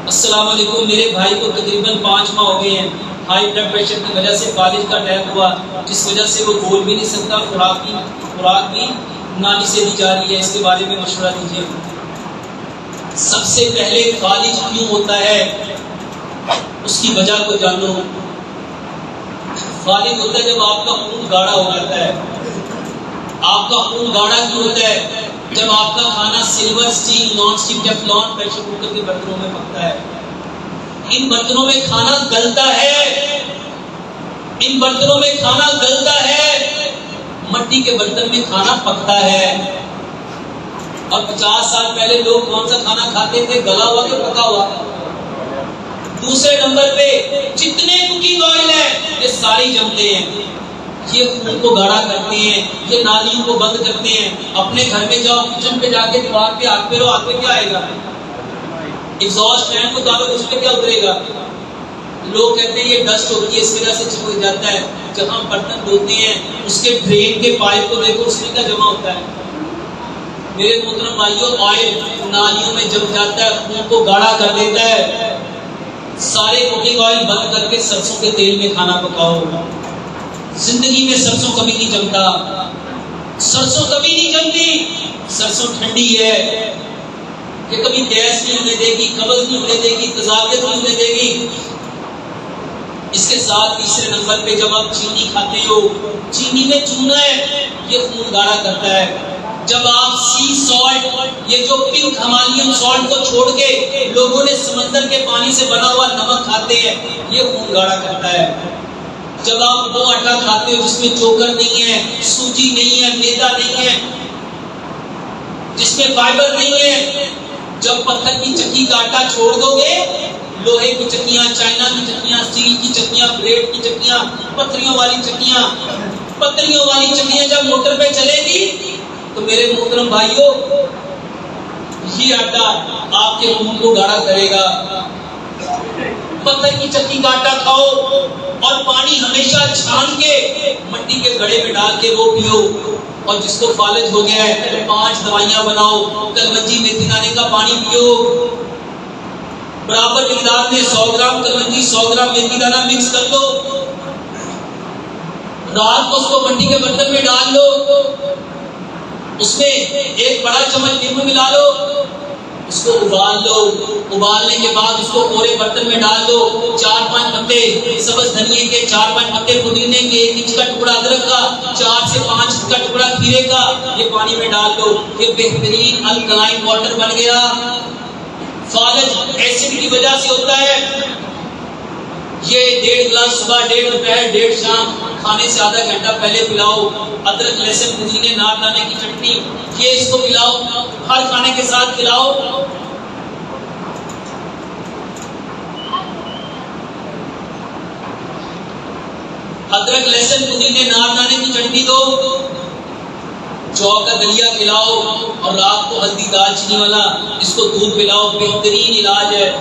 السلام علیکم. میرے بھائی کو تقریباً 5 ماہ ہو گئے ہیں. ہائی بلڈ پریشر کی وجہ سے فالج کا اٹیک ہوا، جس وجہ سے وہ بول بھی نہیں سکتا. خوراک بھی نالی سے دی جا رہی ہے. اس کے بارے میں مشورہ دیجیے. سب سے پہلے فالج کیوں ہوتا ہے اس کی وجہ کو جانو. فالج ہوتا ہے جب آپ کا خون گاڑھا ہو جاتا ہے. آپ کا خون گاڑھا کیوں ہوتا ہے؟ جب آپ کا کھانا silver, steel, non stick, Teflon, pressure cooker کے برتنوں میں پکتا ہے. ان برتنوں میں کھانا گلتا ہے. ان برتنوں میں کھانا گلتا ہے. مٹی کے برتن میں کھانا پکتا ہے. اور 50 سال پہلے لوگ کون سا کھانا کھاتے تھے؟ گلا ہوا کہ پکا ہوا؟ دوسرے نمبر پہ جتنے کوکنگ آئل ہیں یہ سارے جمتے ہیں. یہ خون کو گاڑھا کرتے ہیں، یہ نالیوں کو بند کرتے ہیں. اپنے گھر میں جاؤ، کچن پہ جا کے دیوار پہ ہاتھ پھیرو، ہاتھ پہ کیا آئے گا؟ ایگزاسٹ فین کو دارو، اس پہ کیا اترے گا؟ لوگ کہتے ہیں یہ ڈسٹ ہوتی ہے، اس وجہ سے چپک جاتا ہے. جہاں برتن دھوتے ہیں اس کے ڈرین کے پائپ کو دیکھو، اس میں کیا جمع ہوتا ہے؟ میرے محترم بھائیوں، آئل نالیوں میں جم جاتا ہے، خون کو گاڑھا کر دیتا ہے. سارے کوکنگ آئل بند کر کے سرسوں کے تیل میں کھانا پکاؤ. زندگی میں سرسوں کبھی نہیں جمتا. سرسوں کبھی نہیں جمتی. سرسوں ٹھنڈی ہے، یہ کبھی گیس نہیں ہونے دے گی، قبض نہیں ہونے دے گی، تذابیت نہیں ہونے دے گی. اس کے ساتھ تیسرے نمبر پہ جب آپ چینی کھاتے ہو، چینی میں چونا ہے، یہ خون گاڑھا کرتا ہے. جب آپ سی سالٹ، یہ جو پنک ہمالین سالٹ کو چھوڑ کے لوگوں نے سمندر کے پانی سے بنا ہوا نمک کھاتے ہیں، یہ خون گاڑھا کرتا ہے. جب آپ وہ آٹا کھاتے ہو جس میں چوکر نہیں ہے، سوجی نہیں ہے، میدا نہیں ہے، جس میں فائبر نہیں ہے، جب پتھر کی چکی کا آٹا چھوڑ دو گے، لوہے کی چکیاں، چائنا کی چکیاں، اسٹیل کی چکیاں، بلیڈ کی چکیاں، پتھریوں والی چکیاں جب موٹر پہ چلے گی تو میرے محترم بھائیوں، یہ آٹا آپ کے خون کو گاڑھا کرے گا. پتھر کی چکی کا آٹا کھاؤ اور پانی ہمیشہ چھان کے مٹی کے گڑھے میں ڈال کے وہ پیو. اور جس کو فالج ہو گیا ہے 5 دوائیاں بناؤ. کلونجی میتھی دانے کا پانی پیو، برابر مقدار میں 100 گرام کلونجی 100 گرام میتھی دانا مکس کر دو. رات کو اس کو مٹی کے برتن میں ڈال لو، اس میں 1 بڑا چمچ نیمبو ملا لو، اس کو ابال لو. ابالنے کے بعد اس کو پورے برتن میں ڈال دو. 4-5 پتے سبز دھنیے کے، 4-5 پتے پودینے کے، 1 انچ کا ٹکڑا ادرک کا، 4 سے 5 انچ کا ٹکڑا کھیرے کا، یہ پانی میں ڈال دو. یہ بہترین الکلائن واٹر بن گیا. فالج ایسڈ کی وجہ سے ہوتا ہے. یہ 1.5 گلاس صبح، 1.5 دوپہر، 1.5 شام، کھانے سے آدھا گھنٹہ پہلے پلاؤ. ادرک، لہسن، پودینے، نار دانے کی چٹنی، یہ اس کو پلاؤ. ہر کھانے کے ساتھ کھلاؤ. ادرک، لہسن، پودینے، نار دانے کی چٹنی دو. جو کا دلیا کھلاؤ. اور رات کو ہلدی دال چینی والا اس کو دودھ پلاؤ. بہترین علاج ہے.